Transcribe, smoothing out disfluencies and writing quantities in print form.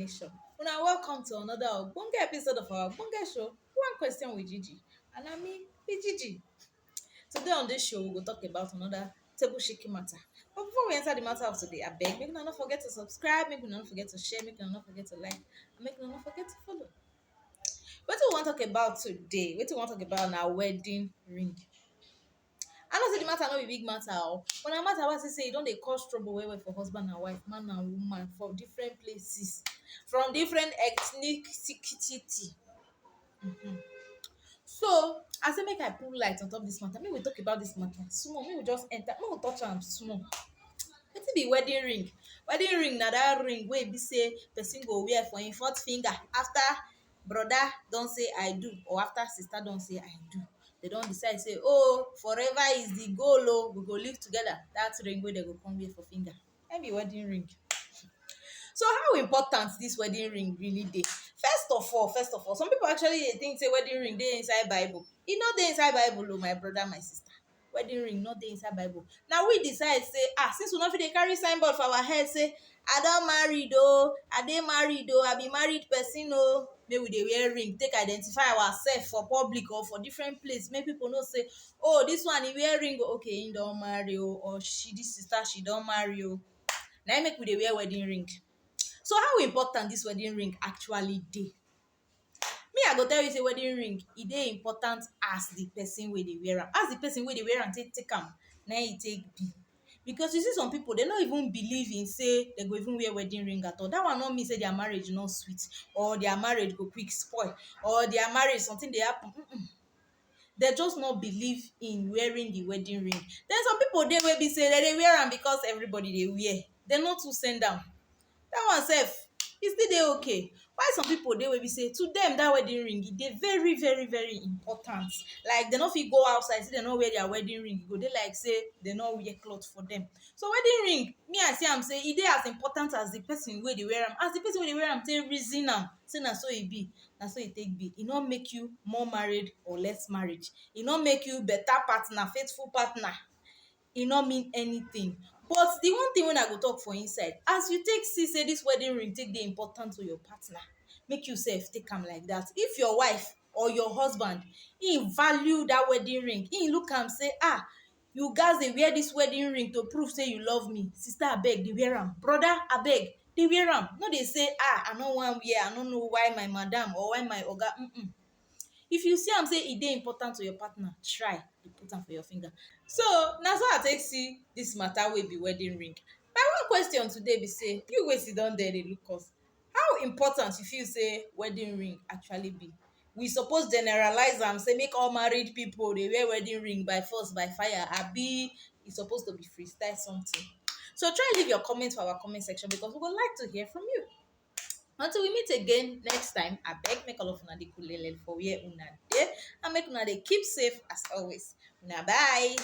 nation. Una welcome to another ogbonge episode of our ogbonge show, One Question with Gigi. And I mean, with Gigi. Today on this show, we will talk about another table shaking matter. But before we enter the matter of today, I beg, make una not forget to subscribe, make una not forget to share, make una not forget to like, and make una not forget to follow. What we want to talk about today? What we want to talk about na wedding ring. I know say the matter no be big matter but na matter wey say e don dey cause trouble well for husband and wife, man and woman, for different places, from different ethnicity. So I say make I put light on top dis matter, make we talk about dis matter small, make we just enter, make we touch am small. Wetin be wedding ring? Wedding ring na dat ring wey be say person go wear for im fourth finger after brother don say I do, or after sister don say I do. They don decide say forever is the goal, we go live together. Dat ring wey dem go come wear for finger, na be wedding ring. So how important dis wedding ring really dey? First of all, some people actually dey think say wedding ring dey inside Bible. E no dey inside Bible my brother, my sister. Wedding ring no dey inside Bible. Na we decide say since we no fit dey carry signboard for our head say I don married I dey married I be married person make we dey wear ring take identify ourselves for public or for different place, make people know say dis one e wear ring okay, im don marry or dis sister she don marry na im make we dey wear wedding ring. So how important dis wedding ring actually dey? Me I go tell you say wedding ring e dey important as the person wey dey wear am. As the person wey dey wear am take am, na e take be. Because you see some people, they no even believe in say they go even wear wedding ring at all. That one no mean say their marriage no sweet, or their marriage go quick spoil, or their marriage something dey happen. They just no believe in wearing the wedding ring. Then some people dey wey be say they dey wear am because everybody dey wear. They no too send am. That one sef, e still dey okay. Why some people dey wey be say to them that wedding ring e dey very very very important. Like they no fit go outside say they no wear their wedding ring, e go dey like say they no wear cloth for them. So wedding ring, me I see am say e dey as important as the person wey dey wear am. As the person wey dey wear am take reason am, say na so e be, na so e take be. E no make you more married or less married. E no make you better partner, faithful partner. E no mean anything. But the one thing wey I go talk for inside, as you take see say this wedding ring take dey important to your partner, make you sef take am like that. If your wife or your husband im value that wedding ring, im look am say you gats dey wear this wedding ring to prove say you love me, sister abeg dey wear am, brother abeg dey wear am. No dey say I no wan wear, I no know why my madam or why my oga. If you see am say e dey important to your partner, try dey put am for your finger. So na so I take see this matter wey be wedding ring. My one question today be say, you wey siddon there dey look us, how important you feel say wedding ring actually be? We suppose generalize am say make all married people dey wear wedding ring by force by fire, abi e suppose to be freestyle something? So try leave your comment for our comment section because we go like to hear from you. Until we meet again next time, abeg make all of una dey coolele for where una dey, and make una dey keep safe as always. Una bye.